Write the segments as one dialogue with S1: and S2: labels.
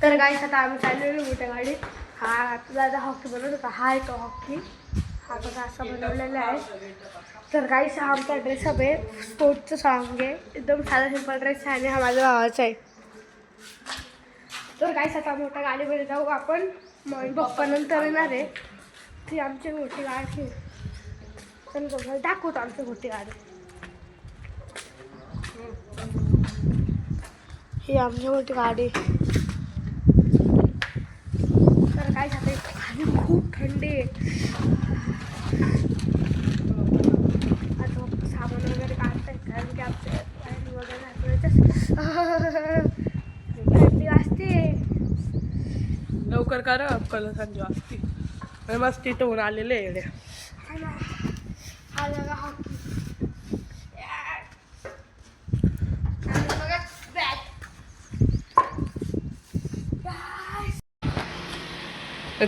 S1: तर गाईस आता आम्ही चाललेलो मोठ्या गाडीत. हा दादा हॉकी बनवत होता. हा आहे तो हॉकी. हा बघा असा बनवलेला आहे. तर गाईस हा आमचा ड्रेस अप आहे. स्पोर्टचं सॉन्ग आहे. एकदम साधा सिंपल ड्रेस आहे आणि हा माझ्या भावाचा आहे. तर गाईस आता मोठ्या गाडीमध्ये जाऊ आपण. मग पप्पा नंतर येणार आहे. ती आमची मोठी गाडी. तर तुम्हाला दाखवतो आमची मोठी गाडी. ही आमची मोठी गाडी. तर काय झालं खाली खूप थंडी आहे. आता सामान वगैरे काढतायत कारण की आमच्या पाणी वगैरे थंडी वाजते.
S2: लवकर करा कल थंडी वाजते. मस्त तिथं ऊन आलेले आहे.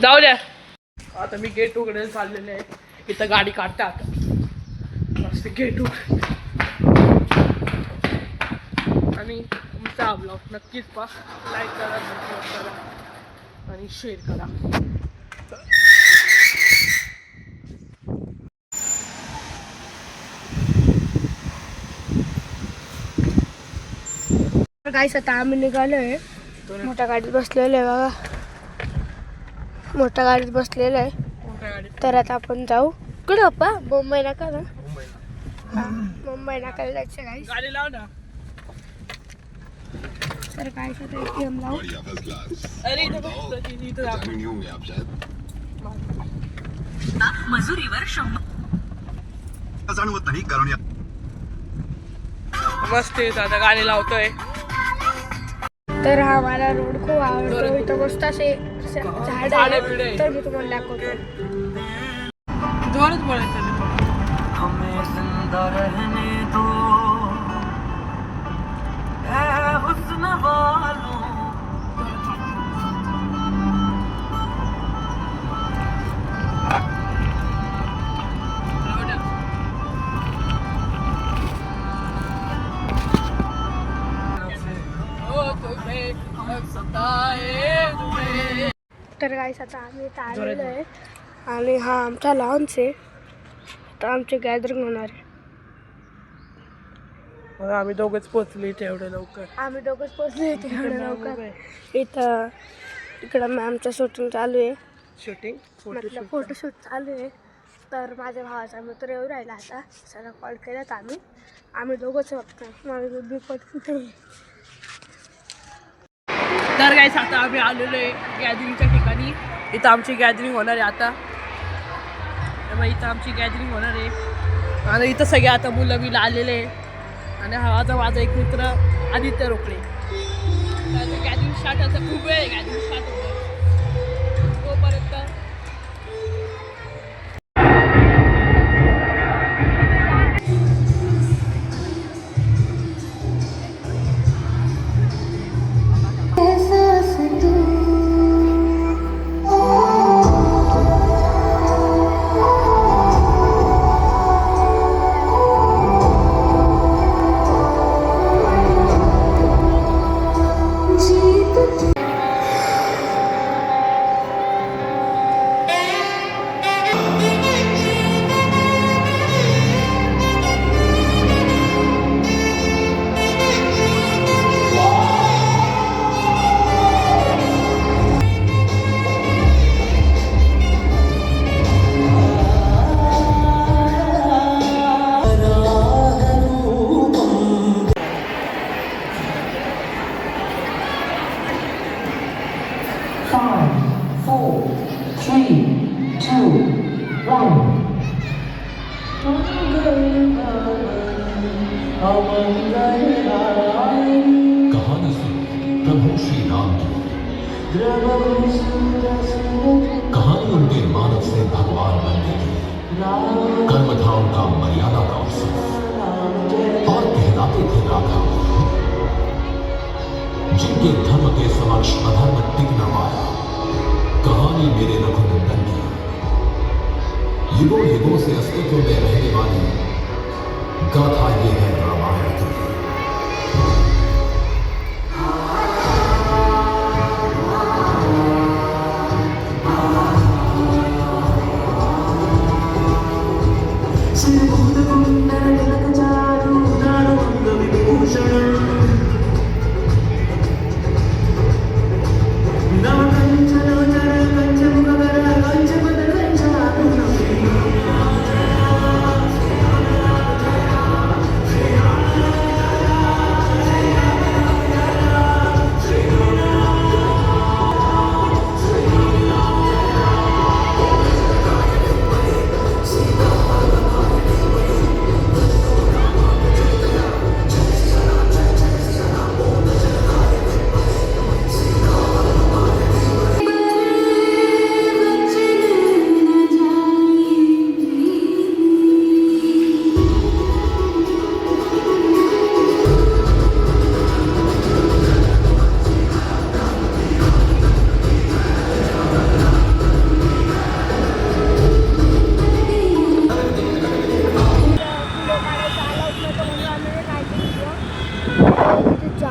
S2: जाऊ द्या. आता मी गेट उघडे चाललेले आहे. इथं गाडी काढते आता. मस्त गेट उघड आणि तुमचा ब्लॉग नक्कीच पहा. लाईक करा, सबस्क्राईब करा आणि शेअर करा.
S1: गाईस आता आम्ही निघालोय. मोठ्या गाडीत बसलेलो आहे बघा. मोठ्या गाडीत बसलेलं आहे. तर आता आपण जाऊ कुठं अप्पा? मुंबई नाका ना. मुंबई नाकाला जायचं गाईस.
S2: गाडी लाव ना.
S1: तर काय ATM लावू.
S2: अरे
S3: मजुरीवर 100 जाणवत नाही कारण
S2: मस्त आहे. आता गाडी लावतोय.
S1: तर हा मला रोड खूप आवडतो. इथं मस्त असे झाड आहे. तर मी तुम्हाला दाखवतो.
S2: जोरात बोलायचं.
S4: हमें जिंदा रहने दो ए हुस्न वालों.
S1: तर गाईस आता आम्ही इथं आलेलो आहे आणि हा आमचा लॉन्च आहे. तर आमची गॅदरिंग होणार आहे.
S2: आम्ही दोघंच पोचले इथे एवढं लवकर.
S1: आम्ही दोघंच पोचले इथे एवढं लवकर. इथं इकडं मॅमचं शूटिंग चालू आहे.
S2: शूटिंग
S1: फोटोशूट चालू आहे. तर माझ्या भावाचा मित्र येऊ राहिला. आता सगळं कॉल केलात आम्ही दोघंच फक्त. माझी बुद्धी कुठे.
S2: तर गाईस आता आम्ही आलेलो आहे गॅदरिंगच्या ठिकाणी. इथं आमची गॅदरिंग होणार आहे आता. इथं आमची गॅदरिंग होणार आहे आणि इथं सगळे आता मुलं बिलं आलेले आहे. आणि हा आता माझा एक मित्र आदित्य रोकडे. गॅदरिंग स्टार्ट आता खूप वेळ आहे. गॅदरिंग स्टार्ट होतं तोपर्यंत
S5: कहानी सुन प्रभु श्री राम की। कहानी उनके मानव से भगवान बनने की। कर्म था उनका मर्यादा का उत्सव और कहलाते थे राघव। जिनके धर्म के समक्ष अधर्म टिक न पाया। कहानी मेरे रघुनंदन की। युगों युगों से अस्तित्व में रहने वाली गाथा ये है रामायण की।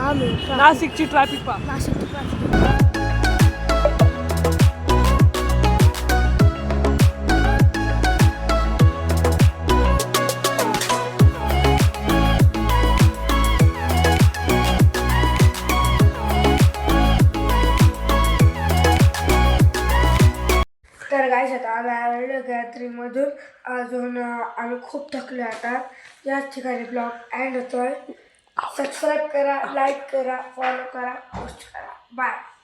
S1: आम्ही
S2: नाशिकची ट्रॅफिक पहा.
S1: नाशिकची ट्रॅफिक. तर गाईस आता आम्ही आलेलो गॅदरिंगमधून. अजून आम्ही खूप थकलो आता. याच ठिकाणी ब्लॉग एंड होतोय. सबस्क्राईब करा, लाईक करा, फॉलो करा, पोस्ट करा. बाय.